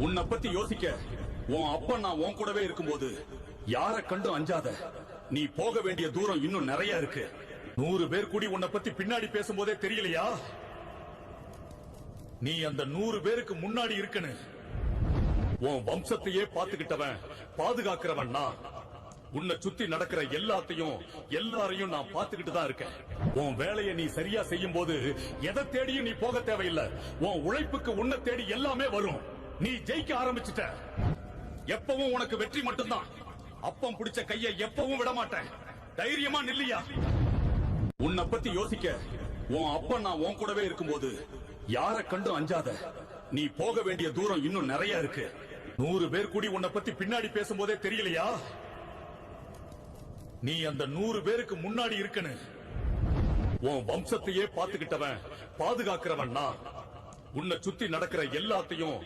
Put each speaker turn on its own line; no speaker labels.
உன்னை பத்தி யோசிக்க உன் அப்பா நான் உன் கூடவே இருக்கும்போது யார கண்டும் அஞ்சாத. நீ போக வேண்டிய தூரம் இன்னும் நிறைய இருக்கு. 100 பேர் கூடி உன்னை பத்தி பின்னாடி பேசும்போதே தெரியலையா? நீ அந்த 100 பேருக்கு முன்னாடி இருக்கனு. உன் வம்சத்தையே பாத்துக்கிட்டவன் பாதுகாக்கிறவன் நான். உன்னை சுத்தி நடக்கிற எல்லாரையும் நான் பாத்துக்கிட்டு தான் இருக்கேன். உன் வேலையை நீ சரியா செய்யும் போது எதை தேடியும் நீ போக தேவையில்லை. உன் உழைப்புக்கு உன்னை தேடி எல்லாமே வரும். நீ ஜெயிக்க ஆரம்பிச்சிட்ட. எப்பவும் உனக்கு வெற்றி மட்டும்தான். அப்பம் பிடிச்ச கையை எப்பவும் விட மாட்டேன். தைரியமா நில்லியா? உன்னை பத்தி யோசிக்க உன் அப்பா நான் உன் கூடவே இருக்கும்போது யார கண்டும் அஞ்சாத. நீ போக வேண்டிய தூரம் இன்னும் நிறைய இருக்கு. 100 பேர் கூடி உன்னை பத்தி பின்னாடி பேசும்போதே தெரியலையா? நீ அந்த 100 பேருக்கு முன்னாடி இருக்கனு. உன் வம்சத்தையே பாத்துக்கிட்டவன் பாதுகாக்கிறவன் நான். உன்னை சுத்தி நடக்கிற எல்லாரையும்